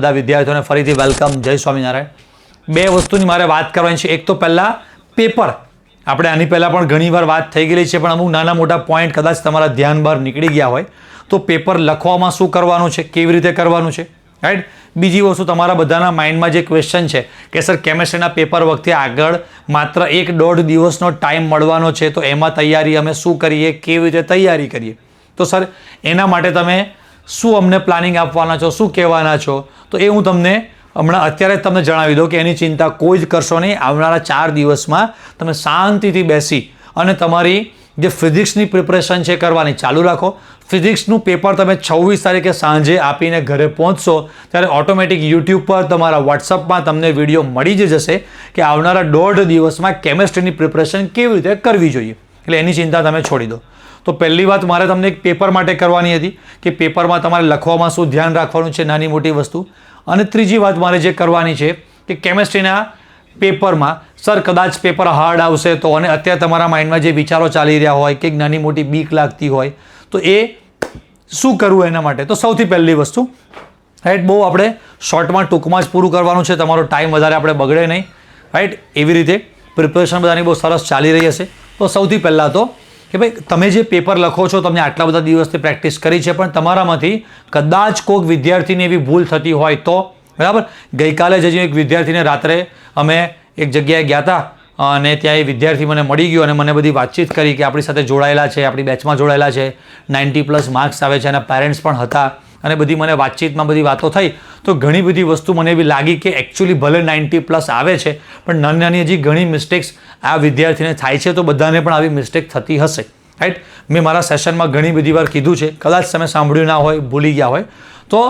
બધા વિદ્યાર્થીઓને ફરીથી વેલકમ. જય સ્વામિનારાયણ. બે વસ્તુની મારે વાત કરવાની છે. એક તો પહેલાં પેપર. આપણે આની પહેલાં પણ ઘણીવાર વાત થઈ ગયેલી છે, પણ અમુક નાના મોટા પોઈન્ટ કદાચ તમારા ધ્યાન બહાર નીકળી ગયા હોય તો પેપર લખવામાં શું કરવાનું છે, કેવી રીતે કરવાનું છે, રાઈટ. બીજી વસ્તુ, તમારા બધાના માઇન્ડમાં જે ક્વેશ્ચન છે કે સર કેમેસ્ટ્રીના પેપર વખતે આગળ માત્ર 1-1.5 દિવસનો ટાઈમ મળવાનો છે, તો એમાં તૈયારી અમે શું કરીએ, કેવી રીતે તૈયારી કરીએ. તો સર એના માટે તમે શું અમને પ્લાનિંગ આપવાના છો, શું કહેવાના છો, તો એ હું તમને હમણાં અત્યારે જ તમને જણાવી દઉં કે એની ચિંતા કોઈ જ કરશો નહીં. આવનારા 4 દિવસમાં તમે શાંતિથી બેસી અને તમારી જે ફિઝિક્સની પ્રિપરેશન છે કરવાની ચાલુ રાખો. ફિઝિક્સનું પેપર તમે 26 તારીખે સાંજે આપીને ઘરે પહોંચશો ત્યારે ઓટોમેટિક યુટ્યુબ પર તમારા વોટ્સઅપમાં તમને વિડીયો મળી જ જશે કે આવનારા 1.5 દિવસમાં કેમેસ્ટ્રીની પ્રિપરેશન કેવી રીતે કરવી જોઈએ. એટલે એની ચિંતા તમે છોડી દો. તો પહેલી વાત મારે તમને એક પેપર માટે કરવાની હતી કે પેપરમાં તમારે લખવામાં શું ધ્યાન રાખવાનું છે, નાની મોટી વસ્તુ. અને ત્રીજી વાત મારે જે કરવાની છે કે કેમેસ્ટ્રીના પેપરમાં સર કદાચ પેપર હાર્ડ આવશે તો, અને અત્યારે તમારા માઇન્ડમાં જે વિચારો ચાલી રહ્યા હોય કે નાની મોટી બીક લાગતી હોય તો એ શું કરવું એના માટે. તો સૌથી પહેલી વસ્તુ, રાઈટ, બહુ આપણે શોર્ટમાં ટૂંકમાં જ પૂરું કરવાનું છે, તમારો ટાઈમ વધારે આપણે બગડે નહીં, રાઈટ. એવી રીતે પ્રિપરેશન બધાની બહુ સરસ ચાલી રહી હશે. તો સૌથી પહેલાં તો કે ભાઈ તમે જે પેપર લખો છો, તમને આટલા બધા દિવસથી પ્રેક્ટિસ કરી છે, પણ તમારામાંથી કદાચ કોઈક વિદ્યાર્થીની એવી ભૂલ થતી હોય તો, બરાબર. ગઈકાલે જ એક વિદ્યાર્થીને રાત્રે અમે એક જગ્યાએ ગયા હતા અને ત્યાં એ વિદ્યાર્થી મને મળી ગયો અને મને બધી વાતચીત કરી કે આપણી સાથે જોડાયેલા છે, આપણી બેચમાં જોડાયેલા છે, 90+ માર્ક્સ આવે છે, અને પેરેન્ટ્સ પણ હતા, અને બધી મને વાતચીતમાં બધી વાતો થઈ. તો ઘણી બધી વસ્તુ મને એવી લાગી કે એકચ્યુઅલી ભલે 90+ આવે છે, પણ નાની નાની હજી ઘણી મિસ્ટેક્સ આ વિદ્યાર્થીને થાય છે, તો બધાને પણ આવી મિસ્ટેક થતી હશે, રાઈટ. મેં મારા સેશનમાં ઘણી બધી વાર કીધું છે, કદાચ તમે સાંભળ્યું ના હોય, ભૂલી ગયા હોય તો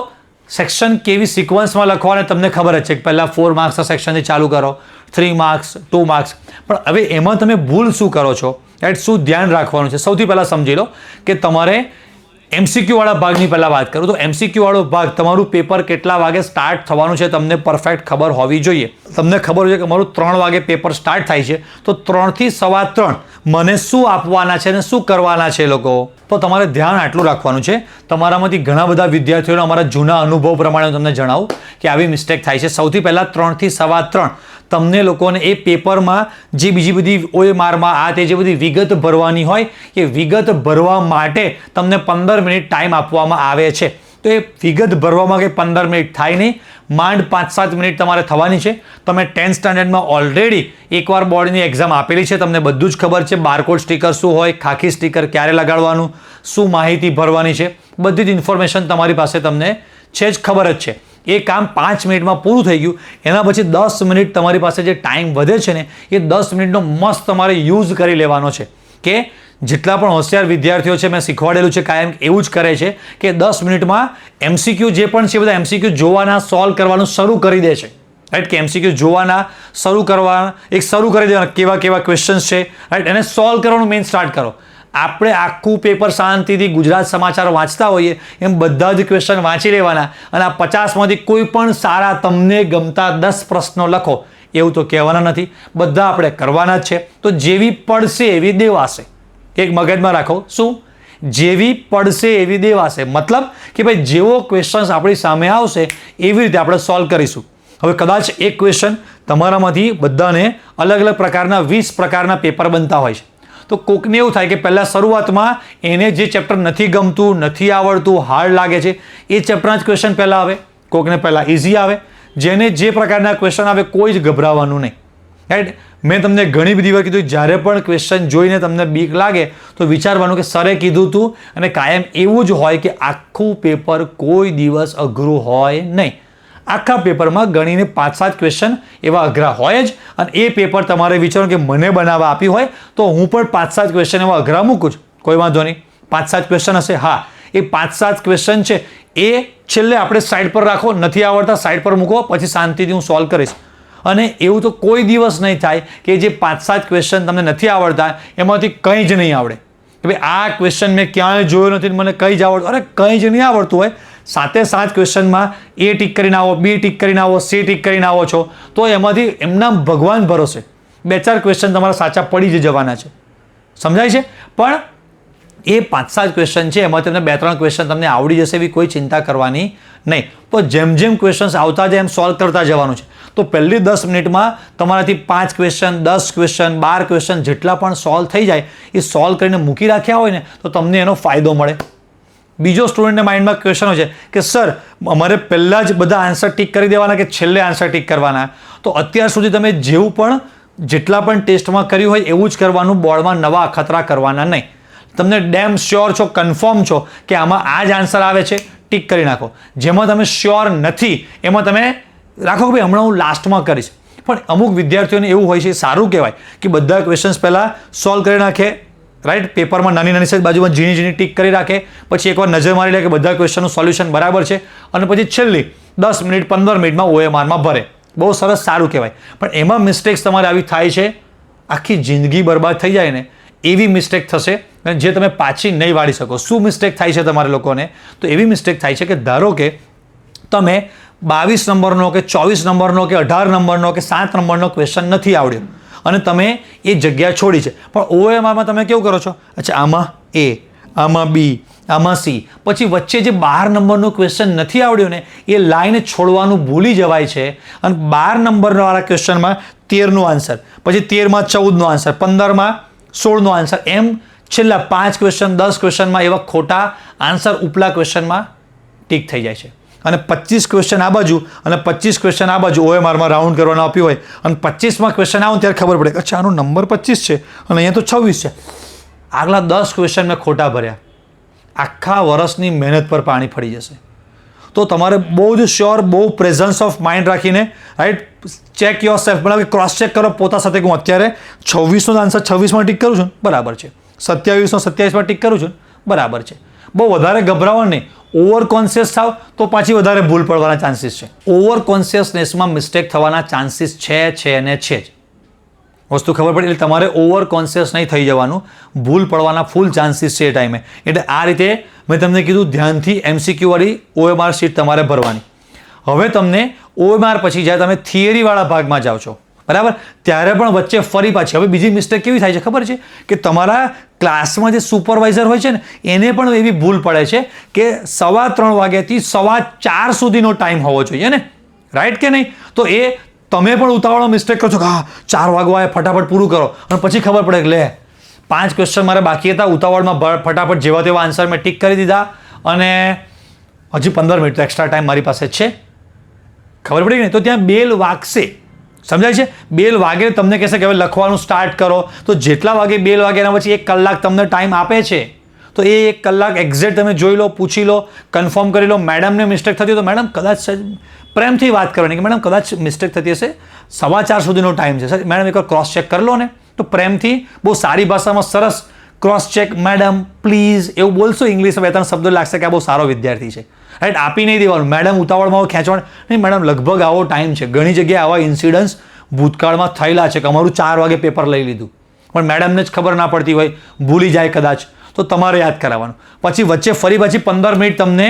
સેક્શન કેવી સિક્વન્સમાં લખવાને તમને ખબર જ છે કે પહેલાં 4 માર્ક્સના સેક્શનથી ચાલુ કરો, 3 માર્ક્સ, 2 માર્ક્સ. પણ હવે એમાં તમે ભૂલ શું કરો છો, રાઈટ, શું ધ્યાન રાખવાનું છે. સૌથી પહેલાં સમજી લો કે તમારે MCQ વાળા ભાગની પહેલાં વાત કરું તો MCQ વાળો ભાગ, તમારું પેપર કેટલા વાગે સ્ટાર્ટ થવાનું છે તમને પરફેક્ટ ખબર હોવી જોઈએ. તમને ખબર હોય કે અમારું 3 વાગે પેપર સ્ટાર્ટ થાય છે, તો 3 થી 3:15 મને શું આપવાના છે અને શું કરવાના છે લોકો. તો તમારે ધ્યાન આટલું રાખવાનું છે. તમારામાંથી ઘણા બધા વિદ્યાર્થીઓના અમારા જૂના અનુભવ પ્રમાણે તમને જણાવું કે આવી મિસ્ટેક થાય છે. સૌથી પહેલાં 3 થી 3:15 તમને લોકોને એ પેપરમાં જે બીજી બધી OMRમાં આ તે જે બધી વિગત ભરવાની હોય એ વિગત ભરવા માટે તમને 15 મિનિટ ટાઈમ આપવામાં આવે છે. તો એ વિગત ભરવામાં કંઈ 15 મિનિટ થાય નહીં, માંડ 5-7 મિનિટ તમારે થવાની છે. તમે 10th સ્ટાન્ડર્ડમાં ઓલરેડી એકવાર બોર્ડની એક્ઝામ આપેલી છે, તમને બધું જ ખબર છે. બારકોડ સ્ટીકર શું હોય, ખાખી સ્ટીકર ક્યારે લગાડવાનું, શું માહિતી ભરવાની છે, બધી જ ઇન્ફોર્મેશન તમારી પાસે તમને છે જ, ખબર જ છે. એ કામ 5 મિનિટમાં પૂરું થઈ ગયું. એના પછી 10 મિનિટ તમારી પાસે જે ટાઈમ વધે છે ને, એ 10 મિનિટનો મસ્ત તમારે યુઝ કરી લેવાનો છે. કે જેટલા પણ હોશિયાર વિદ્યાર્થીઓ છે, મેં શીખવાડેલું છે, કાયમ એવું જ કરે છે કે 10 મિનિટમાં MCQ જે પણ છે બધા MCQ જોવાના, સોલ્વ કરવાનું શરૂ કરી દે છે, રાઈટ. કે MCQ જોવાના, શરૂ કરવાના, શરૂ કરી દેવાના કેવા કેવા ક્વેશ્ચન્સ છે, રાઈટ, એને સોલ્વ કરવાનું મેઇન સ્ટાર્ટ કરો. આપણે આખું પેપર શાંતિથી ગુજરાત સમાચાર વાંચતા હોઈએ એમ બધા જ ક્વેશ્ચન વાંચી લેવાના, અને આ 50માંથી કોઈ પણ સારા તમને ગમતા 10 પ્રશ્નો લખો એવું તો કહેવાના નથી, બધા આપણે કરવાના જ છે. તો જેવી પડશે એવી દેવાશે. એક મગજમાં રાખો, શું? જેવી પડશે એવી દેવાશે. મતલબ કે ભાઈ જેવો ક્વેશ્ચન્સ આપણી સામે આવશે એવી રીતે આપણે સોલ્વ કરીશું. હવે કદાચ એક ક્વેશ્ચન તમારામાંથી બધાને અલગ અલગ પ્રકારના 20 પ્રકારના પેપર બનતા હોય છે. તો કોકને એવું થાય કે પહેલાં શરૂઆતમાં એને જે ચેપ્ટર નથી ગમતું, નથી આવડતું, હાર્ડ લાગે છે, એ ચેપ્ટરના જ ક્વેશ્ચન પહેલાં આવે. કોકને પહેલાં ઇઝી આવે. જેને જે પ્રકારના ક્વેશ્ચન આવે કોઈ જ ગભરાવાનું નહીં, રાઈટ. મેં તમને ઘણી બધી વાર કીધું, જ્યારે પણ ક્વેશ્ચન જોઈને તમને બીક લાગે તો વિચારવાનું કે સરે કીધું હતું, અને કાયમ એવું જ હોય કે આખું પેપર કોઈ દિવસ અઘરું હોય નહીં. આખા પેપરમાં ગણીને 5-7 ક્વેશ્ચન એવા અઘરા હોય જ, અને એ પેપર તમારે વિચારો કે મને બનાવવા આપ્યું હોય તો હું પણ 5-7 ક્વેશ્ચન એવા અઘરા મૂકું છું, કોઈ વાંધો નહીં. 5-7 ક્વેશ્ચન હશે, હા, એ 5-7 ક્વેશ્ચન છે એ છેલ્લે આપણે સાઈડ પર રાખો, નથી આવડતા સાઈડ પર મૂકો, પછી શાંતિથી હું સોલ્વ કરીશ. અને એવું તો કોઈ દિવસ નહીં થાય કે જે 5-7 ક્વેશ્ચન તમને નથી આવડતા એમાંથી કંઈ જ નહીં આવડે કે ભાઈ આ ક્વેશ્ચન મેં ક્યાંય જોયો નથી, મને કંઈ જ આવડતું. અરે કંઈ જ નહીં આવડતું હોય, 7 ક્વેશ્ચનમાં A ટીક કરીને આવો, B ટીક કરીને આવો, C ટીક કરીને આવો છો, તો એમાંથી એમના ભગવાન ભરોસે 2-4 ક્વેશ્ચન તમારા સાચા પડી જ જવાના છે. સમજાય છે? પણ એ 5-7 ક્વેશ્ચન છે, એમાં તમને 2-3 ક્વેશ્ચન તમને આવડી જશે, એવી કોઈ ચિંતા કરવાની નહીં. તો જેમ જેમ ક્વેશ્ચન્સ આવતા જાય એમ સોલ્વ કરતા જવાનું છે. તો પહેલી 10 મિનિટમાં તમારાથી 5 ક્વેશ્ચન, 10 ક્વેશ્ચન, 12 ક્વેશ્ચન જેટલા પણ સોલ્વ થઈ જાય એ સોલ્વ કરીને મૂકી રાખ્યા હોય ને તો તમને એનો ફાયદો મળે. બીજો સ્ટુડન્ટના માઇન્ડમાં ક્વેશ્ચન હોય છે કે સર અમારે પહેલાં જ બધા આન્સર ટીક કરી દેવાના કે છેલ્લે આન્સર ટીક કરવાના? તો અત્યાર સુધી તમે જેવું પણ જેટલા પણ ટેસ્ટમાં કર્યું હોય એવું જ કરવાનું, બોર્ડમાં નવા અખતરા કરવાના નહીં. તમને ડેમ શ્યોર છો, કન્ફર્મ છો કે આમાં આ જ આન્સર આવે છે, ટીક કરી નાખો. જેમાં તમે શ્યોર નથી એમાં તમે રાખો કે ભાઈ હમણાં હું લાસ્ટમાં કરીશ. પણ અમુક વિદ્યાર્થીઓને એવું હોય છે, સારું કહેવાય કે બધા ક્વેશ્ચન્સ પહેલાં સોલ્વ કરી નાખે, રાઈટ? પેપરમાં નાની નાની સાઈઝ બાજુમાં ઝીણી ઝીણી ટીક કરી રાખે, પછી એકવાર નજર મારી લે કે બધા ક્વેશ્ચનનું સોલ્યુશન બરાબર છે, અને પછી છેલ્લી 10 મિનિટ 15 મિનિટમાં OMRમાં ભરે. બહુ સરસ, સારું કહેવાય. પણ એમાં મિસ્ટેક્સ તમારે આવી થાય છે, આખી જિંદગી બરબાદ થઈ જાય ને એવી મિસ્ટેક થશે જે તમે પાછી નહીં વાળી શકો. શું મિસ્ટેક થાય છે તમારે લોકોને? તો એવી મિસ્ટેક થાય છે કે ધારો કે તમે 22 નંબરનો કે 24 નંબરનો કે 18 નંબરનો કે 7 નંબરનો ક્વેશ્ચન નથી આવડ્યો અને તમે એ જગ્યા છોડી છે, પણ OMRમાં તમે કેવું કરો છો? અચ્છા, આમાં A, આમાં B, આમાં C, પછી વચ્ચે જે 12 નંબરનો ક્વેશ્ચન નથી આવડ્યો ને એ લાઈન છોડવાનું ભૂલી જવાય છે અને 12 નંબરવાળા ક્વેશ્ચનમાં 13નો આન્સર, પછી 13માં 14નો આન્સર, 15માં 16નો આન્સર, એમ છેલ્લા 5 ક્વેશ્ચન 10 ક્વેશ્ચનમાં એવા ખોટા આન્સર ઉપલા ક્વેશ્ચનમાં ટીક થઈ જાય છે. અને 25 ક્વેશ્ચન આ બાજુ અને 25 ક્વેશ્ચન આ બાજુ OMRમાં રાઉન્ડ કરવાનો આપ્યું હોય અને 25માં ક્વેશ્ચન આવું ત્યારે ખબર પડે કે અચ્છા આનો નંબર 25 છે અને અહીંયા તો 26 છે. આગલા 10 ક્વેશ્ચન મેં ખોટા ભર્યા, આખા વર્ષની મહેનત પર પાણી ફરી જશે. તો તમારે બહુ જ શ્યોર, બહુ પ્રેઝન્સ ઓફ માઇન્ડ રાખીને, રાઈટ, ચેક યોર સેલ્ફ, મતલબ કે ક્રોસ ચેક કરો પોતા સાથે કે હું અત્યારે 26નો આન્સર 26માં ટીક કરું છું, બરાબર છે, 27નો 27માં ટીક કરું છું, બરાબર છે. બહુ વધારે ગભરાવાનું નહીં. ઓવર કોન્શિયસ થાવ તો પાછી વધારે ભૂલ પડવાના ચાન્સીસ છે. ઓવર કોન્શિયસનેસમાં મિસ્ટેક થવાના ચાન્સીસ છે અને છે જ. વસ્તુ ખબર પડી એટલે તમારે ઓવર કોન્શિયસ નહીં થઈ જવાનું, ભૂલ પડવાના ફૂલ ચાન્સીસ છે એ ટાઈમે. એટલે આ રીતે મેં તમને કીધું ધ્યાનથી MCQ વાળી OMR શીટ તમારે ભરવાની. હવે તમને OMR પછી જ્યારે તમે થિયરીવાળા ભાગમાં જાઓ છો, બરાબર, ત્યારે પણ વચ્ચે ફરી પાછી હવે બીજી મિસ્ટેક કેવી થાય છે ખબર છે? કે તમારા ક્લાસમાં જે સુપરવાઇઝર હોય છે ને એને પણ એવી ભૂલ પડે છે કે 3:15 વાગ્યાથી 4:15 સુધીનો ટાઈમ હોવો જોઈએ ને, રાઈટ કે નહીં? તો એ તમે પણ ઉતાવળમાં મિસ્ટેક કરો છો કે હા 4 વાગવા ફટાફટ પૂરું કરો, અને પછી ખબર પડે કે લે 5 ક્વેશ્ચન મારે બાકી હતા, ઉતાવળમાં ફટાફટ જેવા તેવા આન્સર મેં ટીક કરી દીધા અને હજી 15 મિનિટ એક્સ્ટ્રા ટાઈમ મારી પાસે છે. ખબર પડી નહીં? તો ત્યાં બેલ વાગશે, સમજાય છે? બેલ વાગે તમને કહેશે કે હવે લખવાનું સ્ટાર્ટ કરો, તો જેટલા વાગે બેલ વાગે એના પછી 1 કલાક તમને ટાઈમ આપે છે, તો એ 1 કલાક એક્ઝેક્ટ તમે જોઈ લો, પૂછી લો, કન્ફર્મ કરી લો. મેડમને મિસ્ટેક થતી હોય તો મેડમ કદાચ પ્રેમથી વાત કરવાની કે મેડમ કદાચ મિસ્ટેક થતી હશે, 4:15 સુધીનો ટાઈમ છે સર, મેડમ એકવાર ક્રોસ ચેક કરી લો ને. તો પ્રેમથી બહુ સારી ભાષામાં સરસ ક્રોસ ચેક મેડમ પ્લીઝ એવું બોલશો, ઇંગ્લિશમાં 2-3 શબ્દો લાગશે કે આ બહુ સારો વિદ્યાર્થી છે, રાઈટ? આપી નહીં દેવાનું. મેડમ ઉતાવળમાં ખેંચવાનું નહીં, મેડમ લગભગ આવો ટાઈમ છે. ઘણી જગ્યાએ આવા ઇન્સિડન્ટ્સ ભૂતકાળમાં થયેલા છે કે અમારું 4 વાગે પેપર લઈ લીધું પણ મેડમને જ ખબર ના પડતી હોય, ભૂલી જાય કદાચ, તો તમારે યાદ કરાવવાનું. પછી વચ્ચે ફરી પાછી 15 મિનિટ તમને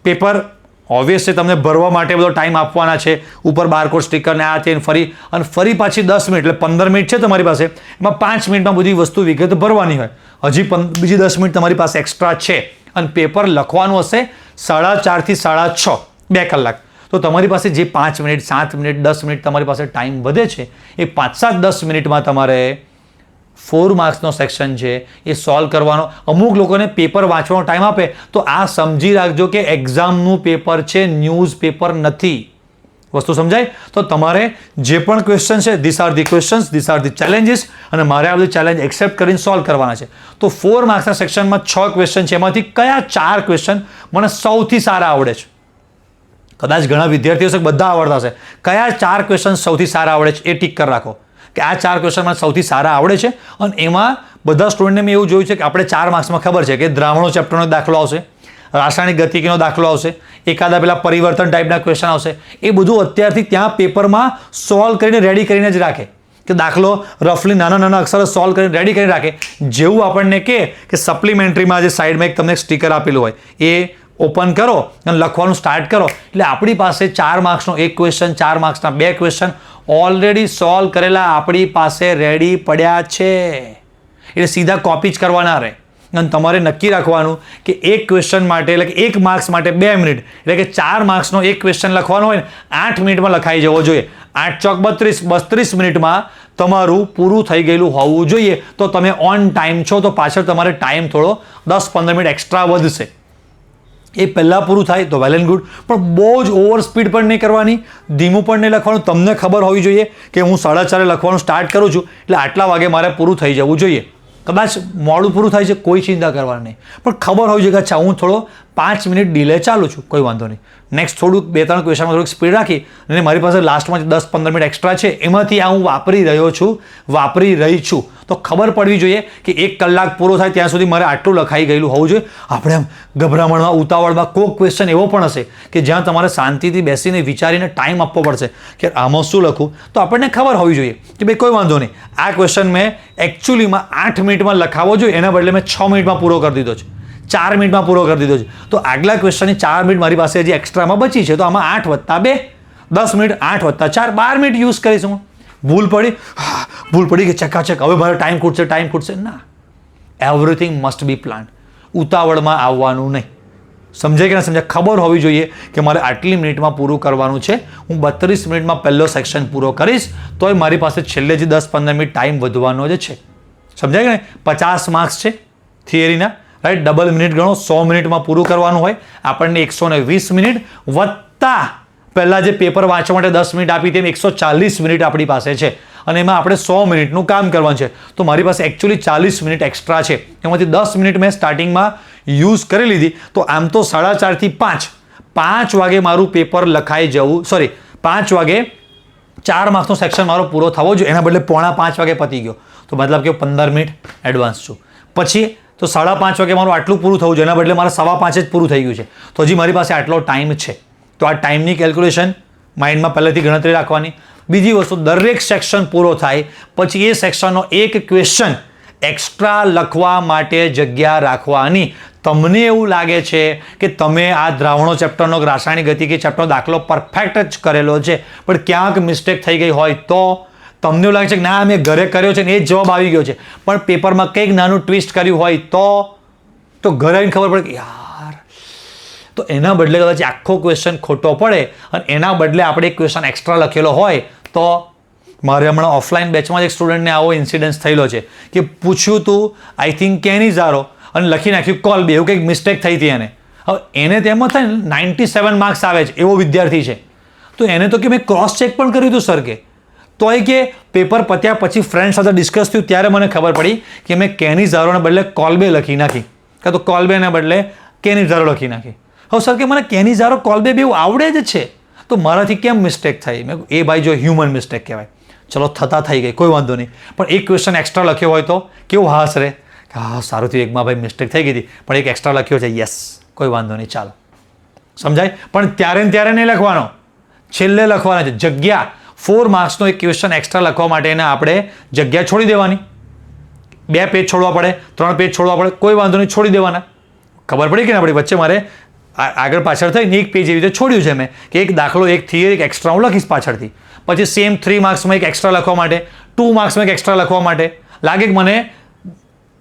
પેપર ઓબ્વિયસલી તમને ભરવા માટે બધો ટાઈમ આપવાના છે, ઉપર બારકોડ સ્ટીકર ને આ તે ફરી પાછી 10 મિનિટ, એટલે 15 મિનિટ છે તમારી પાસે, એમાં 5 મિનિટમાં બધી વસ્તુ વિગત ભરવાની હોય, હજી બીજી 10 મિનિટ તમારી પાસે એક્સ્ટ્રા છે અને પેપર લખવાનું હશે 4:30 થી 6:30, 2 કલાક. તો તમારી પાસે જે 5 મિનિટ 7 મિનિટ 10 મિનિટ તમારી પાસે ટાઈમ વધે છે એ 5-7-10 મિનિટમાં તમારે 4 માર્ક્સનો સેક્શન છે એ સોલ્વ કરવાનો. અમુક લોકોને પેપર વાંચવાનો ટાઈમ આપે તો આ સમજી રાખજો કે એક્ઝામનું પેપર છે, ન્યૂઝ પેપર નથી. વસ્તુ સમજાય? તો તમારે જે પણ ક્વેશ્ચન છે, this are the questions, this are the challenges, અને મારે આ બધી ચેલેન્જ એક્સેપ્ટ કરીને સોલ્વ કરવાના છે. તો 4 માર્ક્સના સેક્શનમાં 6 ક્વેશ્ચન છે, એમાંથી કયા 4 ક્વેશ્ચન મને સૌથી સારા આવડે છે? કદાચ ઘણા વિદ્યાર્થીઓ છે બધા આવડતા હશે, કયા 4 ક્વેશ્ચન સૌથી સારા આવડે છે એ ટીક કરી રાખો કે આ 4 ક્વેશ્ચન મને સૌથી સારા આવડે છે. અને એમાં બધા સ્ટુડન્ટને મેં એવું જોયું છે કે આપણે 4 માર્ક્સમાં ખબર છે કે દ્રાવણો ચેપ્ટરનો દાખલો આવશે, રાસાયણિક ગતિકીનો દાખલો આવશે, એકાદા પેલા પરિવર્તન ટાઈપના ક્વેશ્ચન આવશે. એ બધું અત્યારથી ત્યાં પેપરમાં સોલ્વ કરીને રેડી કરીને જ રાખે કે દાખલો રફલી નાના નાના અક્ષરો સોલ્વ કરીને રેડી કરીને રાખે. જેવું આપણને કે સપ્લિમેન્ટરીમાં જે સાઈડમાં એક તમને સ્ટીકર આપેલું હોય એ ઓપન કરો અને લખવાનું સ્ટાર્ટ કરો, એટલે આપણી પાસે 4 માર્ક્સનો 1 ક્વેશ્ચન, 4 માર્ક્સના 2 ક્વેશ્ચન ઓલરેડી સોલ્વ કરેલા આપણી પાસે રેડી પડ્યા છે. એટલે સીધા કોપી જ કરવાના રહે. અને તમારે નક્કી રાખવાનું કે એક ક્વેશ્ચન માટે એટલે કે 1 માર્ક્સ માટે 2 મિનિટ એટલે કે 4 માર્ક્સનો એક ક્વેશ્ચન લખવાનો હોય ને 8 મિનિટમાં લખાઈ જવો જોઈએ. 8 ચોક 32 મિનિટમાં તમારું પૂરું થઈ ગયેલું હોવું જોઈએ. તો તમે ઓન ટાઈમ છો, તો પાછળ તમારે ટાઈમ થોડો 10-15 મિનિટ એક્સ્ટ્રા વધશે. એ પહેલાં પૂરું થાય તો વેલ એન્ડ ગુડ, પણ બહુ જ ઓવર સ્પીડ પણ નહીં કરવાની, ધીમું પણ નહીં લખવાનું. તમને ખબર હોવી જોઈએ કે હું 4:30 લખવાનું સ્ટાર્ટ કરું છું એટલે આટલા વાગે મારે પૂરું થઈ જવું જોઈએ. કદાચ મોડું પૂરું થાય છે કોઈ ચિંતા કરવાની નહીં, પણ ખબર હોવી જોઈએ કે અચ્છા હું થોડો 5 મિનિટ ડિલે ચાલું છું, કોઈ વાંધો નહીં. નેક્સ્ટ થોડુંક 2-3 ક્વેશ્ચનમાં થોડીક સ્પીડ રાખી અને મારી પાસે લાસ્ટમાં 10-15 મિનિટ એક્સ્ટ્રા છે, એમાંથી આ હું વાપરી રહી છું. તો ખબર પડવી જોઈએ કે 1 કલાક પૂરો થાય ત્યાં સુધી મારે આટલું લખાઈ ગયેલું હોવું જોઈએ. આપણે આમ ગભરામણમાં ઉતાવળમાં કોઈક ક્વેશ્ચન એવો પણ હશે કે જ્યાં તમારે શાંતિથી બેસીને વિચારીને ટાઈમ આપવો પડશે કે આમાં શું લખું. તો આપણને ખબર હોવી જોઈએ કે ભાઈ કોઈ વાંધો નહીં, આ ક્વેશ્ચન મેં એકચ્યુઅલીમાં 8 મિનિટમાં લખાવવો જોઈએ, એના બદલે મેં 6 મિનિટમાં પૂરો કરી દીધો છે, 4 મિનિટમાં પૂરો કરી દીધો છે. તો આગલા ક્વેશ્ચનની 4 મિનિટ મારી પાસે હજી એક્સ્ટ્રામાં બચી છે, તો આમાં 8 + 2 10 મિનિટ, 8 + 4 12 મિનિટ યુઝ કરીશું. ભૂલ પડી કે ચકાચક હવે મારો ટાઈમ ખૂટશે. ના, એવરીથિંગ મસ્ટ બી પ્લાન. ઉતાવળમાં આવવાનું નહીં. સમજાય કે ના સમજાય? ખબર હોવી જોઈએ કે મારે આટલી મિનિટમાં પૂરું કરવાનું છે. હું 32 મિનિટમાં પહેલો સેક્શન પૂરો કરીશ તોય મારી પાસે છેલ્લે જે 10-15 મિનિટ ટાઈમ વધવાનો જ છે. સમજાય કે નહીં? 50 માર્ક્સ છે થિયરીના, રાઈટ? ડબલ મિનિટ ગણો, 100 મિનિટમાં પૂરું કરવાનું હોય. આપણને 120 મિનિટ વત્તા પહેલાં જે પેપર વાંચવા માટે 10 મિનિટ આપી તેમ 140 મિનિટ આપણી પાસે છે અને એમાં આપણે 100 મિનિટનું કામ કરવાનું છે. તો મારી પાસે એકચ્યુઅલી 40 મિનિટ એક્સ્ટ્રા છે, એમાંથી 10 મિનિટ મેં સ્ટાર્ટિંગમાં યુઝ કરી લીધી. તો આમ તો 4:30 થી 5 વાગે મારું પેપર લખાઈ જવું, 5 વાગે 4 માર્ક્સનો સેક્શન મારો પૂરો થવો જોઈએ, એના બદલે 4:45 વાગે પતી ગયો. તો મતલબ કે 15 મિનિટ એડવાન્સ છું. પછી તો 5:30 વાગે મારું આટલું પૂરું થવું જોઈએ, એના બદલે મારે 5:15 જ પૂરું થઈ ગયું છે. તો હજી મારી પાસે આટલો ટાઈમ છે. તો આ ટાઈમની કેલ્ક્યુલેશન માઇન્ડમાં પહેલેથી ગણતરી રાખવાની. બીજી વસ્તુ, દરેક સેક્શન પૂરો થાય પછી એ સેક્શનનો એક ક્વેશ્ચન એક્સ્ટ્રા લખવા માટે જગ્યા રાખવાની. તમને એવું લાગે છે કે તમે આ દ્રાવણો ચેપ્ટરનો રાસાયણિક ગતિકી ચેપ્ટરનો દાખલો પરફેક્ટ જ કરેલો છે, પણ ક્યાંક મિસ્ટેક થઈ ગઈ હોય તો તમને એવું લાગે છે કે ના મેં ઘરે કર્યો છે ને એ જ જવાબ આવી ગયો છે, પણ પેપરમાં કંઈક નાનું ટ્વિસ્ટ કર્યું હોય તો ઘરે આવીને ખબર પડે કે યાર, તો એના બદલે કદાચ આખો ક્વેશ્ચન ખોટો પડે અને એના બદલે આપણે એક ક્વેશ્ચન એક્સ્ટ્રા લખેલો હોય. તો મારે હમણાં ઓફલાઈન બેચમાં જ એક સ્ટુડન્ટને આવો ઇન્સિડન્સ થયેલો છે કે પૂછ્યું તું આઈ થિંક કેનીઝારો અને લખી નાખ્યું કોલ્બે, એવું કંઈક મિસ્ટેક થઈ હતી એને. હવે એને તેમાં થાય ને 97 માર્ક્સ આવે છે એવો વિદ્યાર્થી છે, તો એને તો કે મેં ક્રોસ ચેક પણ કર્યું હતું સર તો એ કે પેપર પત્યા પછી ફ્રેન્ડ સાથે ડિસ્કસ થયું ત્યારે મને ખબર પડી કે મેં કેનીઝારોને બદલે કોલ્બે લખી નાખી, કાં તો કોલ્બેને બદલે કેનીઝારો લખી નાખી. હવે સર કે મને કેનીઝારો કોલ્બે બેઉ આવડે જ છે, તો મારાથી કેમ મિસ્ટેક થઈ? મેં એ ભાઈ જો હ્યુમન મિસ્ટેક કહેવાય, ચલો થતા થઈ ગઈ કોઈ વાંધો નહીં, પણ એક ક્વેશ્ચન એક્સ્ટ્રા લખ્યો હોય તો કેવું હાસ રહે કે હા સારું થયું એકમાં ભાઈ મિસ્ટેક થઈ ગઈ હતી પણ એક એક્સ્ટ્રા લખ્યો છે, યસ કોઈ વાંધો નહીં ચાલો. સમજાય? પણ ત્યારે ને ત્યારે નહીં લખવાનો, છેલ્લે લખવાના છે. જગ્યા 4 માર્ક્સનો એક ક્વેશ્ચન એક્સ્ટ્રા લખવા માટે એને આપણે જગ્યા છોડી દેવાની. 2 પેજ છોડવા પડે, 3 પેજ છોડવા પડે, કોઈ વાંધો નહીં, છોડી દેવાના. ખબર પડી કે ને આપણી વચ્ચે મારે આગળ પાછળ થઈને એક પેજ એવી રીતે છોડ્યું છે મેં કે એક દાખલો એક થિયરી એક એક્સ્ટ્રા હું લખીશ પાછળથી. પછી સેમ 3 માર્ક્સમાં એક એક્સ્ટ્રા લખવા માટે, 2 માર્ક્સમાં એક એક્સ્ટ્રા લખવા માટે. લાગે કે મને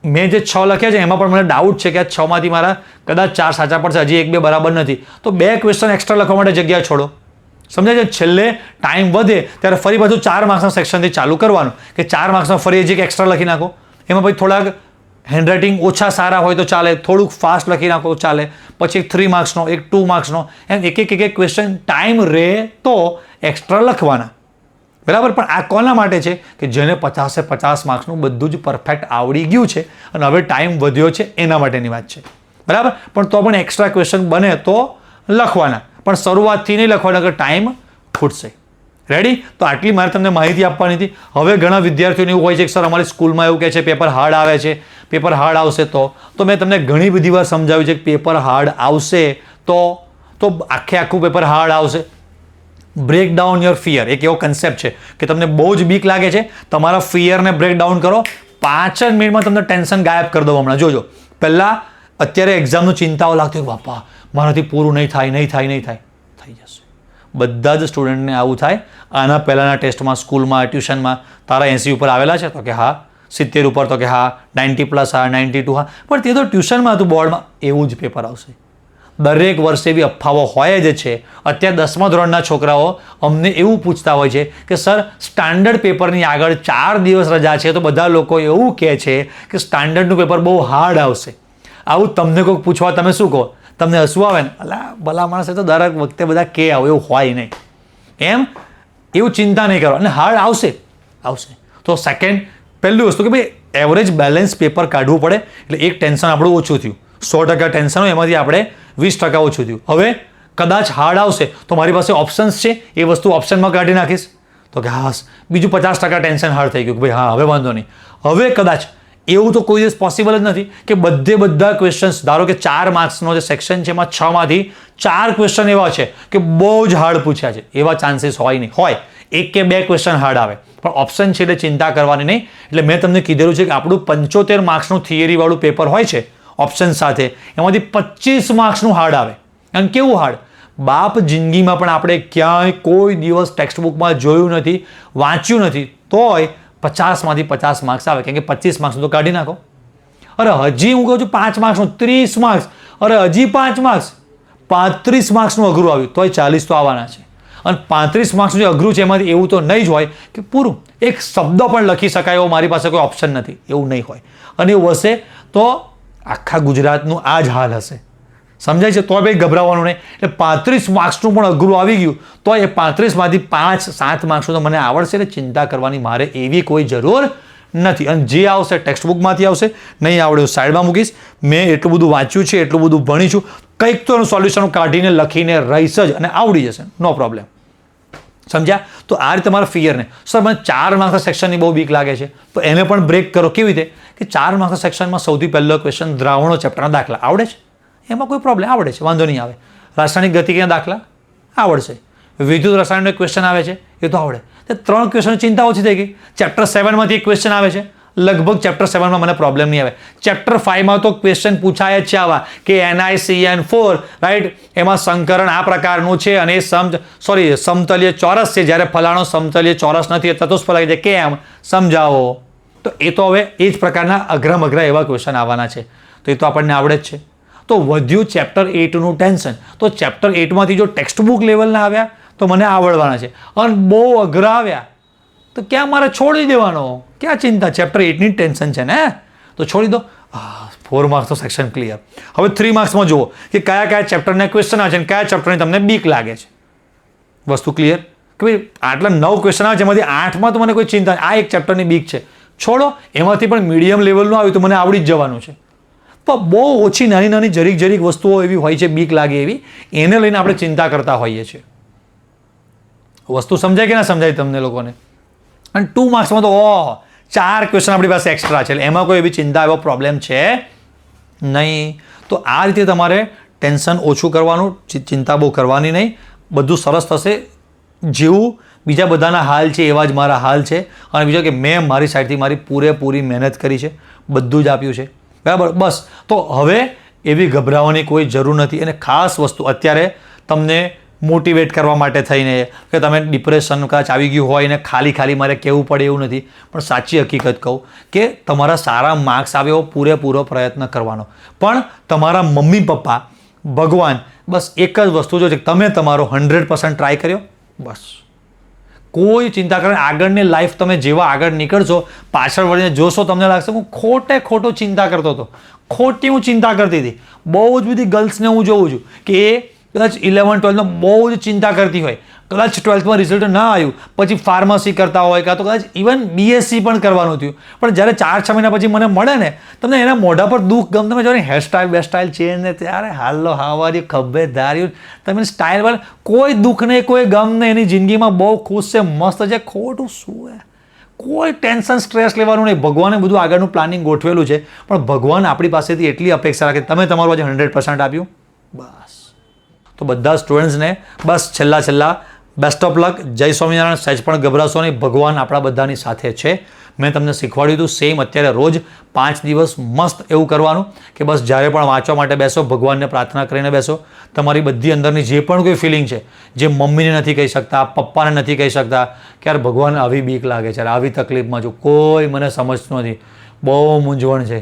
મેં જે 6 લખ્યા છે એમાં પણ મને ડાઉટ છે કે આ 6 માંથી મારા કદાચ 4 સાચા પડશે, હજી 1-2 બરાબર નથી, તો 2 ક્વેશ્ચન એક્સ્ટ્રા લખવા માટે જગ્યા છોડો. સમજાય છે? છેલ્લે ટાઈમ વધે ત્યારે ફરી પાછું 4 માર્ક્સના સેક્શનથી ચાલુ કરવાનું કે 4 માર્ક્સમાં ફરી હજી એક એક્સ્ટ્રા લખી નાખો. એમાં પછી થોડાક હેન્ડરાઇટિંગ ઓછા સારા હોય તો ચાલે, થોડુંક ફાસ્ટ લખી નાખો તો ચાલે. પછી એક 3 માર્ક્સનો, એક 2 માર્ક્સનો, એમ એક ક્વેશ્ચન ટાઈમ રહે તો એક્સ્ટ્રા લખવાના. બરાબર? પણ આ કોના માટે છે કે જેને 50 માર્ક્સનું બધું જ પરફેક્ટ આવડી ગયું છે અને હવે ટાઈમ વધ્યો છે એના માટેની વાત છે. બરાબર? પણ તો પણ એક્સ્ટ્રા ક્વેશ્ચન બને તો લખવાના, પણ શરૂઆતથી નહીં લખવાના કે ટાઈમ ખૂટશે. રેડી? તો આટલી મારે તમને માહિતી આપવાની હતી. હવે ઘણા વિદ્યાર્થીઓને એવું હોય છે કે સર અમારી સ્કૂલમાં એવું કહે છે પેપર હાર્ડ આવે છે, પેપર હાર્ડ આવશે તો મેં તમને ઘણી બધી વાર સમજાવ્યું છે કે પેપર હાર્ડ આવશે તો આખું પેપર હાર્ડ આવશે. બ્રેક ડાઉન યોર ફિયર એક એવો કન્સેપ્ટ છે કે તમને બહુ જ બીક લાગે છે, તમારા ફિયરને બ્રેક ડાઉન કરો. 5 જ મિનિટમાં તમને ટેન્શન ગાયબ કરી દો. હમણાં જોજો, પહેલાં અત્યારે એક્ઝામનું ચિંતાઓ લાગતી હોય, બાપા મારાથી પૂરું નહીં થાય, થઈ જશે. બધા જ સ્ટુડન્ટને આવું થાય. આના પહેલાંના ટેસ્ટમાં, સ્કૂલમાં, ટ્યુશનમાં તારા 80 ઉપર આવેલા છે તો કે હા 70 ઉપર તો કે હા 90+, હા 92, હા, પણ તે તો ટ્યુશનમાં હતું, બોર્ડમાં એવું જ પેપર આવશે. દરેક વર્ષે એવી અફવાઓ હોય જ છે. અત્યારે 10મા ધોરણના છોકરાઓ અમને એવું પૂછતા હોય છે કે સર સ્ટાન્ડર્ડ પેપરની આગળ 4 દિવસ રજા છે તો બધા લોકો એવું કહે છે કે સ્ટાન્ડર્ડનું પેપર બહુ હાર્ડ આવશે. આવું તમને કોઈક પૂછવા તમે શું કહો? તમને હસવું આવે ને? અલા ભલા માણસે તો દરેક વખતે બધા કે આવું એવું હોય નહીં. એમ એવું ચિંતા નહીં કરો, અને હાર્ડ આવશે. તો પહેલી વસ્તુ કે ભાઈ એવરેજ બેલેન્સ પેપર કાઢવું પડે, એટલે એક ટેન્શન આપણું ઓછું થયું. 100% ટેન્શન હોય એમાંથી આપણે 20% ઓછું થયું. હવે કદાચ હાર્ડ આવશે તો મારી પાસે ઓપ્શન્સ છે, એ વસ્તુ ઓપ્શનમાં કાઢી નાખીશ. તો કે હા, બીજું 50% ટેન્શન હાર્ડ થઈ ગયું કે ભાઈ હા હવે વાંધો નહીં. હવે કદાચ એવું તો કોઈ દિવસ પોસિબલ જ નથી કે બધા ક્વેશ્ચન્સ, ધારો કે 4 માર્ક્સનો જે સેક્શન છે એમાં 6 માંથી 4 ક્વેશ્ચન એવા છે કે બહુ જ હાર્ડ પૂછ્યા છે. એવા ચાન્સીસ હોય નહીં. હોય 1 કે 2 ક્વેશ્ચન હાર્ડ આવે, પણ ઓપ્શન છે એટલે ચિંતા કરવાની નહીં. એટલે મેં તમને કીધેલું છે કે આપણું 75 માર્ક્સનું થિયરીવાળું પેપર હોય છે ઓપ્શન સાથે, એમાંથી 25 માર્ક્સનું હાર્ડ આવે. અને કેવું હાર્ડ? બાપ જિંદગીમાં પણ આપણે ક્યાંય કોઈ દિવસ ટેક્સ્ટ બુકમાં જોયું નથી, વાંચ્યું નથી, તોય 50માંથી 50 માર્ક્સ આવે. કેમ કે 25 માર્ક્સનું તો કાઢી નાખો. અરે હજી હું કહું છું 5 માર્ક્સનું 30 માર્ક્સ, અરે હજી 5 માર્ક્સ 35 માર્ક્સનું અઘરું આવ્યું તોય 40 તો આવવાના છે. અને 35 માર્ક્સનું જે અઘરું છે એમાંથી એવું તો નહીં જ હોય કે પૂરું એક શબ્દ પણ લખી શકાય એવો મારી પાસે કોઈ ઓપ્શન નથી, એવું નહીં હોય. અને એવું હશે તો આખા ગુજરાતનું આ જ હાલ હશે. સમજાય છે? તો ભાઈ ગભરાવાનું નહીં. એટલે 35 માર્ક્સનું પણ અઘરું આવી ગયું તો એ 35માંથી 5-7 માર્ક્સનું તો મને આવડશે, એટલે ચિંતા કરવાની મારે એવી કોઈ જરૂર નથી. અને જે આવશે ટેક્સ્ટ બુકમાંથી આવશે, નહીં આવડે હું સાઈડમાં મૂકીશ. મેં એટલું બધું વાંચ્યું છે, એટલું બધું ભણી છું, કંઈક તો એનું સોલ્યુશન કાઢીને લખીને રહીશ જ, અને આવડી જશે, નો પ્રોબ્લેમ. સમજ્યા? તો આ રીતે તમારા ફિયરને, સર મને 4 માર્ક્સના સેક્શનની બહુ બીક લાગે છે, તો એને પણ બ્રેક કરો. કેવી રીતે? કે 4 માર્ક્સના સેક્શનમાં સૌથી પહેલો ક્વેશ્ચન દ્રાવણો ચેપ્ટરના દાખલા આવડે છે, એમાં કોઈ પ્રોબ્લેમ, આવડે છે, વાંધો નહીં આવે. રાસાયણિક ગતિકીના દાખલા આવડશે. વિદ્યુત રસાયણનો એક ક્વેશ્ચન આવે છે, એ તો આવડે. તે 3 ક્વેશ્ચન ચિંતા ઓછી થઈ ગઈ. ચેપ્ટર 7માંથી એક ક્વેશ્ચન આવે છે, લગભગ ચેપ્ટર 7માં મને પ્રોબ્લેમ નહીં આવે. ચેપ્ટર 5માં તો ક્વેશ્ચન પૂછાય જ છે આવા કે NiCN4, રાઈટ, એમાં સંકરણ આ પ્રકારનું છે અને સમતલીય ચોરસ છે, જ્યારે ફલાણો સમતલીય ચોરસ નથી, ચતુષ્ફલક છે, કેમ સમજાવો. તો એ તો હવે એ જ પ્રકારના અઘરા એવા ક્વેશ્ચન આવવાના છે, તો એ તો આપણને આવડે જ છે. તો વધ્યું ચેપ્ટર 8નું ટેન્શન. તો ચેપ્ટર 8માંથી જો ટેક્સ્ટ બુક લેવલના આવ્યા તો મને આવડવાના છે, અને બહુ અઘરા આવ્યા તો ક્યાં મારે છોડી દેવાનો? ક્યાં ચિંતા? ચેપ્ટર 8ની ટેન્શન છે ને, તો છોડી દો. 4 માર્ક્સનો સેક્શન ક્લિયર. હવે 3 માર્ક્સમાં જુઓ કે કયા ચેપ્ટરના ક્વેશ્ચન આવે છે અને કયા ચેપ્ટરની તમને બીક લાગે છે. વસ્તુ ક્લિયર? કે ભાઈ આટલા 9 ક્વેશ્ચન આવે છે, એમાંથી 8માં તો મને કોઈ ચિંતા, આ એક ચેપ્ટરની બીક છે, છોડો. એમાંથી પણ મીડિયમ લેવલનું આવ્યું તો મને આવડી જ જવાનું છે. તો બહુ ઓછી નાની જરીક વસ્તુઓ એવી હોય છે બીક લાગે એવી, એને લઈને આપણે ચિંતા કરતા હોઈએ છીએ. વસ્તુ સમજાય કે ના સમજાય તમને લોકોને? અને 2 માર્ક્સમાં તો 4 ક્વેશ્ચન આપણી પાસે એક્સ્ટ્રા છે, એટલે એમાં કોઈ એવી ચિંતા એવો પ્રોબ્લેમ છે નહીં. તો આ રીતે તમારે ટેન્શન ઓછું કરવાનું, ચિંતા બહુ કરવાની નહીં, બધું સરસ થશે. જેવું બીજા બધાના હાલ છે એવા જ મારા હાલ છે. અને બીજો કે મેં મારી સાઈડથી મારી પૂરેપૂરી મહેનત કરી છે, બધું જ આપ્યું છે, બરાબર. બસ તો હવે એવી ગભરાવાની કોઈ જરૂર નથી. અને ખાસ વસ્તુ અત્યારે તમને મોટિવેટ કરવા માટે થઈને કે તમે ડિપ્રેશન કદાચ આવી ગયું હોય ને ખાલી મારે કહેવું પડે એવું નથી, પણ સાચી હકીકત કહું કે તમારા સારા માર્ક્સ આવે એવો પૂરેપૂરો પ્રયત્ન કરવાનો. પણ તમારા મમ્મી પપ્પા, ભગવાન, બસ એક જ વસ્તુ જો છે કે તમે તમારો 100% ટ્રાય કર્યો, બસ. કોઈ ચિંતા કરે આગળની લાઈફ તમે જેવા આગળ નીકળશો, પાછળ વળીને જોશો તમને લાગશે હું ખોટો ચિંતા કરતો હતો, ખોટી હું ચિંતા કરતી હતી. બહુ જ બધી ગર્લ્સને હું જોઉં છું કે એ કદાચ 11-12માં બહુ જ ચિંતા કરતી હોય, કદાચ 12થમાં રિઝલ્ટ ના આવ્યું, પછી ફાર્મસી કરતા હોય, કાં તો કદાચ ઇવન BSc પણ કરવાનું થયું, પણ જ્યારે 4-6 મહિના પછી મને મળે ને, તમને એના મોઢા પર દુઃખ ગમ, તમે જો હેરસ્ટાઇલ ચેન્જ ને ત્યારે હાલો હાવારી ખભે ધાર્યું, તમે સ્ટાઇલ કોઈ દુઃખ નહીં, કોઈ ગમ નહીં, એની જિંદગીમાં બહુ ખુશ છે, મસ્ત છે. ખોટું શું હે? કોઈ ટેન્શન સ્ટ્રેસ લેવાનું નહીં. ભગવાને બધું આગળનું પ્લાનિંગ ગોઠવેલું છે, પણ ભગવાન આપણી પાસેથી એટલી અપેક્ષા રાખે તમે તમારું આજે 100% આપ્યું, બસ. તો બધા સ્ટુડન્ટ્સને બસ છેલ્લા બેસ્ટ ઓફ લક. જય સ્વામિનારાયણ. સહેજ પણ ગભરાશો નહીં, ભગવાન આપણા બધાની સાથે છે. મેં તમને શીખવાડ્યું હતું સેમ અત્યારે રોજ 5 દિવસ મસ્ત એવું કરવાનું કે બસ જ્યારે પણ વાંચવા માટે બેસો ભગવાનને પ્રાર્થના કરીને બેસો. તમારી બધી અંદરની જે પણ કોઈ ફિલિંગ છે, જે મમ્મીને નથી કહી શકતા, પપ્પાને નથી કહી શકતા કે યાર ભગવાનને આવી બીક લાગે છે, આવી તકલીફમાં છું, કોઈ મને સમજતું નથી, બહુ મૂંઝવણ છે,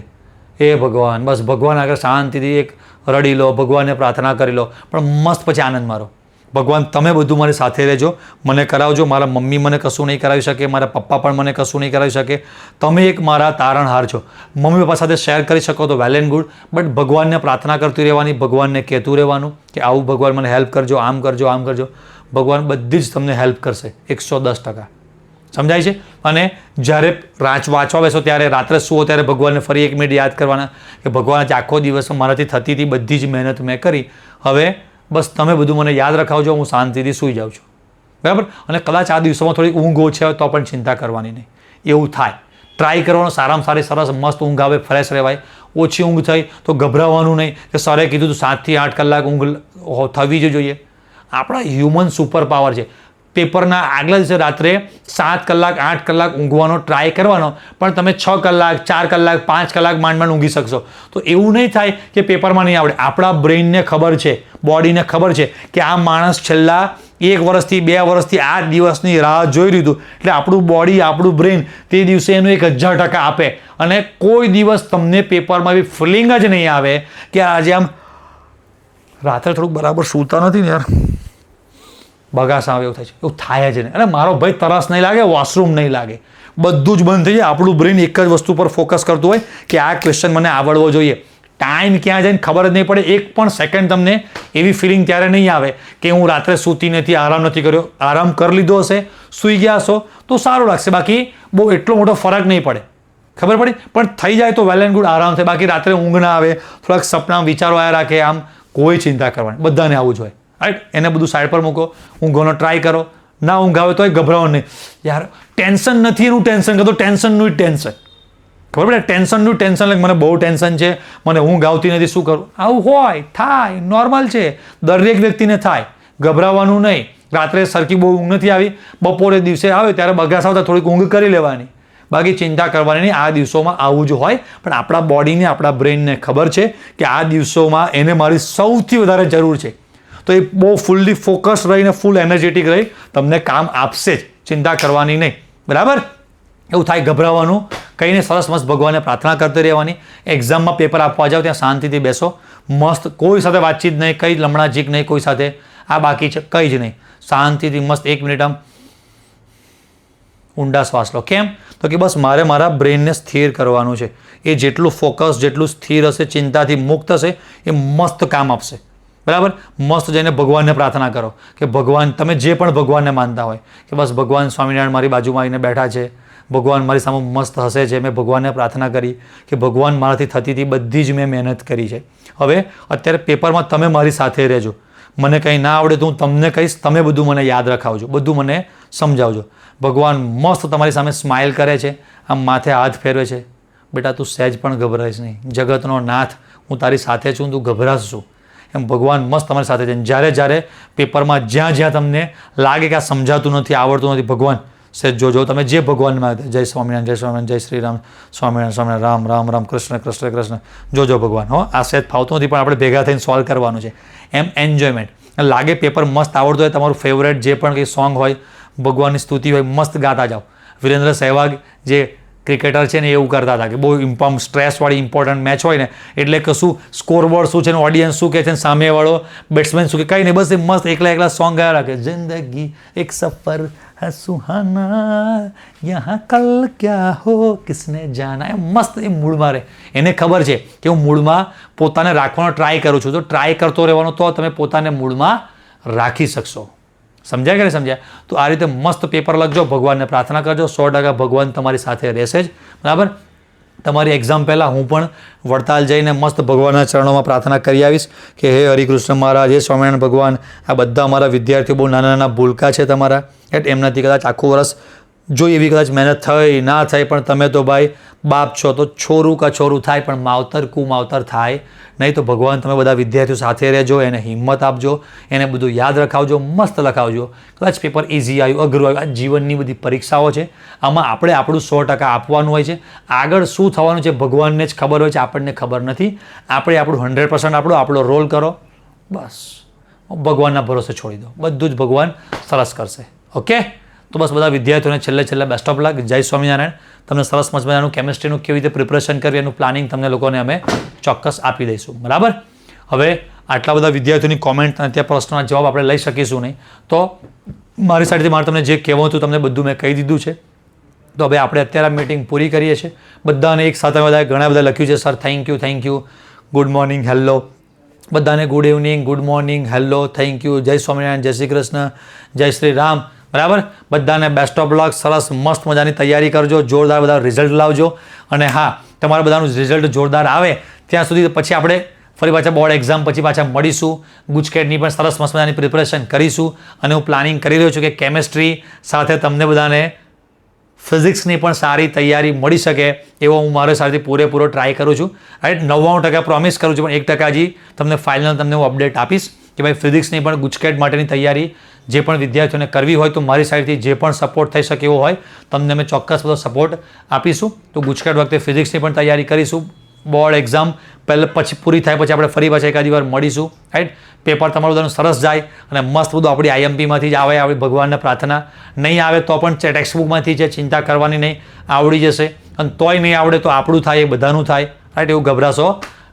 એ ભગવાન, બસ ભગવાન આગળ શાંતિથી એક રડી લો, ભગવાનને પ્રાર્થના કરી લો, પણ મસ્ત પછી આનંદ મારો. ભગવાન તમે બધું મારી સાથે રહેજો, મને કરાવજો. મારા મમ્મી મને કશું નહીં કરાવી શકે, મારા પપ્પા પણ મને કશું નહીં કરાવી શકે. તમે એક મારા તારણહાર છો. મમ્મી પપ્પા સાથે શેર કરી શકો તો વેલ એન્ડ ગુડ, બટ ભગવાનને પ્રાર્થના કરતી રહેવાની, ભગવાનને કહેતું રહેવાનું કે આવું ભગવાન મને હેલ્પ કરજો, આમ કરજો, આમ કરજો. ભગવાન બધી જ તમને હેલ્પ કરશે 110%. સમજાય છે? અને જ્યારે વાંચવા બેસો ત્યારે રાત્રે સુવો ત્યારે ભગવાનને ફરી 1 મિનિટ યાદ કરવાના કે ભગવાન આજે આખો દિવસ મારાથી થતી હતી બધી જ મહેનત મેં કરી, હવે બસ તમે બધું મને યાદ રખાવજો, હું શાંતિથી સૂઈ જાઉં છું. બરાબર? અને કદાચ આ દિવસોમાં થોડી ઊંઘ ઓછી આવે તો પણ ચિંતા કરવાની નહીં. એવું થાય, ટ્રાય કરવાનો, સારામાં સારી સરસ મસ્ત ઊંઘ આવે, ફ્રેશ રહેવાય. ઓછી ઊંઘ થઈ તો ગભરાવાનું નહીં કે સરે કીધું તો 7 થી 8 કલાક ઊંઘ થવી જ જોઈએ. આપણા હ્યુમન સુપર પાવર છે. પેપરના આગલા દિવસે રાત્રે 7 કલાક 8 કલાક ઊંઘવાનો ટ્રાય કરવાનો, પણ તમે 6 કલાક 4 કલાક 5 કલાક માંડ ઊંઘી શકશો. તો એવું નહીં થાય કે પેપરમાં નહીં આવડે. આપણા બ્રેઇનને ખબર છે, બોડીને ખબર છે કે આ માણસ છેલ્લા 1 વર્ષથી 2 વર્ષથી આ દિવસની રાહ જોઈ લીધું, એટલે આપણું બોડી, આપણું બ્રેઇન તે દિવસે એનું 1000% આપે. અને કોઈ દિવસ તમને પેપરમાં એવી ફિલિંગ જ નહીં આવે કે આજે આમ રાત્રે થોડુંક બરાબર સૂતા નથી ને યાર, બગાસ આવે એવું થાય છે. એવું થાય જ નહીં. અને મારો ભાઈ તરસ નહીં લાગે, વોશરૂમ નહીં લાગે, બધું જ બંધ થઈ જાય. આપણું બ્રેઇન એક જ વસ્તુ પર ફોકસ કરતું હોય કે આ ક્વેશ્ચન મને આવડવો જોઈએ. ટાઈમ ક્યાં જાય ખબર જ નહીં પડે. 1 પણ સેકન્ડ તમને એવી ફિલિંગ ત્યારે નહીં આવે કે હું રાત્રે સૂતી નથી, આરામ નથી કર્યો. આરામ કરી લીધો હશે, સૂઈ ગયા હશો તો સારું લાગશે, બાકી બહુ એટલો મોટો ફરક નહીં પડે. ખબર પડી? પણ થઈ જાય તો વેલ એન્ડ ગુડ, આરામ થાય. બાકી રાત્રે ઊંઘ ના આવે, થોડાક સપના વિચારો આવ્યા રાખે, આમ કોઈ ચિંતા કરવાની. બધાને આવું જ હોય. રાઈટ? એને બધું સાઈડ પર મૂકો, ઊંઘવાનો ટ્રાય કરો. ના ઊંઘ આવે તોય ગભરાવો નહીં. યાર ટેન્શન નથી એનું ટેન્શન કરતો, ટેન્શનનું જ ટેન્શન. ખબર પડે? ટેન્શનનું ટેન્શન લાગે, મને બહુ ટેન્શન છે, મને ઊંઘ આવતી નથી, શું કરું? આવું હોય, થાય, નોર્મલ છે, દરેક વ્યક્તિને થાય. ગભરાવાનું નહીં. રાત્રે સરખી બહુ ઊંઘ નથી આવી, બપોરે દિવસે આવે ત્યારે બગાસ આવતા થોડીક ઊંઘ કરી લેવાની, બાકી ચિંતા કરવાની નહીં. આ દિવસોમાં આવું જ હોય, પણ આપણા બોડીને, આપણા બ્રેઇનને ખબર છે કે આ દિવસોમાં એને મારી સૌથી વધારે જરૂર છે. તો એ બહુ ફૂલ્લી ફોકસ રહીને ફૂલ એનર્જેટિક રહી તમને કામ આપશે જ. ચિંતા કરવાની નહીં. બરાબર? એવું થાય ગભરાવાનું કહીને સરસ મસ્ત ભગવાનને પ્રાર્થના કરતી રહેવાની. એક્ઝામમાં પેપર આપવા જાઓ ત્યાં શાંતિથી બેસો, મસ્ત, કોઈ સાથે વાતચીત નહીં, કંઈ લમણાજીક નહીં કોઈ સાથે. આ બાકી છે કંઈ જ નહીં. શાંતિથી મસ્ત 1 મિનિટ આમ ઊંડા શ્વાસ લો. કેમ? તો કે બસ મારે મારા બ્રેઇનને સ્થિર કરવાનું છે. એ જેટલું ફોકસ, જેટલું સ્થિર હશે, ચિંતાથી મુક્ત હશે, એ મસ્ત કામ આપશે. બરાબર? મસ્ત જઈને ભગવાનને પ્રાર્થના કરો કે ભગવાન, તમે જે પણ ભગવાનને માનતા હોય કે બસ ભગવાન સ્વામિનારાયણ મારી બાજુમાં આવીને બેઠા છે, ભગવાન મારી સામે મસ્ત હસે છે, મેં ભગવાનને પ્રાર્થના કરી કે ભગવાન મારાથી થતી હતી બધી જ મેં મહેનત કરી છે. હવે અત્યારે પેપરમાં તમે મારી સાથે રહેજો. મને કંઈ ના આવડે તો હું તમને કહીશ, તમે બધું મને યાદ રખાવજો, બધું મને સમજાવજો. ભગવાન મસ્ત તમારી સામે સ્માઇલ કરે છે, આમ માથે હાથ ફેરવે છે. બેટા તું સહેજ પણ ગભરાઈશ નહીં, જગતનો નાથ હું તારી સાથે છું, તું ગભરાશ છું. એમ ભગવાન મસ્ત તમારી સાથે છે. જ્યારે પેપરમાં જ્યાં તમને લાગે કે આ સમજાતું નથી, આવડતું નથી, ભગવાન સહેજ જોજો. તમે જે ભગવાન માગતા, જય સ્વામિનારાયણ, જય સ્વામિનારાયણ, જય શ્રી રામ, સ્વામિનારાયણ, સ્વામિનારાયણ, રામ રામ રામ, કૃષ્ણ કૃષ્ણ કૃષ્ણ, જોજો ભગવાન. હો, આ સહેજ ફાવતું નથી પણ આપણે ભેગા થઈને સોલ્વ કરવાનું છે. એમ એન્જોયમેન્ટ લાગે. પેપર મસ્ત આવડતું હોય, તમારું ફેવરેટ જે પણ કંઈ સોંગ હોય, ભગવાનની સ્તુતિ હોય, મસ્ત ગાતા જાઓ. વિરેન્દ્ર સહેવાગ જે ક્રિકેટર છે ને એવું કરતા હતા કે બહુ સ્ટ્રેસવાળી ઇમ્પોર્ટન્ટ મેચ હોય ને એટલે કશું સ્કોરબોર્ડ શું છે ને ઓડિયન્સ શું કહે છે ને સામેવાળો બેટ્સમેન શું કે કંઈ નહીં, બસ એ મસ્ત એકલા સોંગ ગાયા રાખે. જિંદગી એક સફર હૈ સુહાના, યહાં કલ ક્યા હો કિસને જાના. એ મસ્ત એ મૂડમાં રહે. એને ખબર છે કે હું મૂડમાં પોતાને રાખવાનો ટ્રાય કરું છું, તો ટ્રાય કરતો રહેવાનો તો તમે પોતાને મૂડમાં રાખી શકશો. સમજ્યા કે નહીં સમજ્યા? તો આ રીતે મસ્ત પેપર લખજો, ભગવાનને પ્રાર્થના કરજો, 100% ભગવાન તમારી સાથે રહેશે જ. બરાબર? તમારી એક્ઝામ પહેલાં હું પણ વડતાલ જઈને મસ્ત ભગવાનના ચરણોમાં પ્રાર્થના કરી આવીશ કે હે હરિકૃષ્ણ મહારાજ, હે સ્વામિનારાયણ ભગવાન, આ બધા અમારા વિદ્યાર્થીઓ બહુ નાના નાના ભૂલકા છે તમારા, એમનાથી કદાચ આખું વર્ષ જો એવી કદાચ મહેનત થઈ ના થઈ પણ તમે તો ભાઈ બાપ છો તો છોરું કા છોરું થાય પણ માવતર કુમાવતર થાય નહીં. તો ભગવાન તમે બધા વિદ્યાર્થીઓ સાથે રહેજો, એને હિંમત આપજો, એને બધું યાદ રખાવજો, મસ્ત લખાવજો. કદાચ પેપર ઇઝી આવ્યું, અઘરું આવ્યું, આ જીવનની બધી પરીક્ષાઓ છે, આમાં આપણે આપણું 100% આપવાનું હોય છે. આગળ શું થવાનું છે ભગવાનને જ ખબર હોય છે, આપણને ખબર નથી. આપણે આપણું 100% આપણો રોલ કરો, બસ ભગવાનના ભરોસે છોડી દો, બધું જ ભગવાન સરસ કરશે. ઓકે, તો બસ બધા વિદ્યાર્થીઓને છેલ્લે બેસ્ટ ઓફ લક. જય સ્વામિનારાયણ. તમને સરસ મજાનું કેમિસ્ટ્રીનું કેવી રીતે પ્રિપરેશન કરવી એનું પ્લાનિંગ તમને લોકોને અમે ચોક્કસ આપી દઈશું. બરાબર. હવે આટલા બધા વિદ્યાર્થીઓની કોમેન્ટ અને ત્યાં પ્રશ્નોના જવાબ આપણે લઈ શકીશું નહીં, તો મારી સાઈડથી મારે તમને જે કહેવું હતું તમને બધું મેં કહી દીધું છે. તો હવે આપણે અત્યારે આ મીટિંગ પૂરી કરીએ છીએ. બધાને એક સાથે બધા ઘણા બધા લખ્યું છે sir thank you, good morning, hello. બધાને good evening, good morning, hello, thank you, જય સ્વામિનારાયણ, જય શ્રી કૃષ્ણ, જય શ્રી રામ. બરાબર. બધાને બેસ્ટ ઓફ લક. સરસ મસ્ત મજાની તૈયારી કરજો, જોરદાર બધા રિઝલ્ટ લાવજો. અને હા, તમારા બધાનું રિઝલ્ટ જોરદાર આવે ત્યાં સુધી પછી આપણે ફરી પાછા બોર્ડ એક્ઝામ પછી પાછા મળીશું. ગુજકેટની પણ સરસ મસ્ત મજાની પ્રિપરેશન કરીશું. અને હું પ્લાનિંગ કરી રહ્યો છું કે કેમેસ્ટ્રી સાથે તમને બધાને ફિઝિક્સની પણ સારી તૈયારી મળી શકે એવો હું મારા સાથે પૂરેપૂરો ટ્રાય કરું છું. રાઈટ, 99% પ્રોમિસ કરું છું, પણ 1% હજી તમને ફાઇનલ તમને હું અપડેટ આપીશ કે ભાઈ ફિઝિક્સની પણ ગુજકેટ માટેની તૈયારી જે પણ વિદ્યાર્થીઓને કરવી હોય તો મારી સાઈડથી જે પણ સપોર્ટ થઈ શકે એવો હોય તમને અમે ચોક્કસ બધો સપોર્ટ આપીશું. તો ગુજકેટ વખતે ફિઝિક્સની પણ તૈયારી કરીશું. બોર્ડ એક્ઝામ પહેલાં પછી પૂરી થાય પછી આપણે ફરી પાછા એકાદી વાર મળીશું. રાઈટ, પેપર તમારું બધાનું સરસ જાય અને મસ્ત બધું આપણી IMPમાંથી જ આવે. આપણી ભગવાનને પ્રાર્થના નહીં આવે તો પણ ટેક્સ્ટબુકમાંથી છે, ચિંતા કરવાની નહીં, આવડી જશે. અને તોય નહીં આવડે તો આપણું થાય, એ બધાનું થાય. રાઈટ, એવું ગભરાશો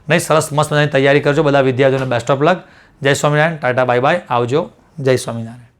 નહીં. સરસ મસ્ત મજાની તૈયારી કરજો. બધા વિદ્યાર્થીઓને બેસ્ટ ઓફ લક. જય સ્વામિનારાયણ, ટાટા, બાય બાય, આવજો. જય સ્વામિનારાયણ.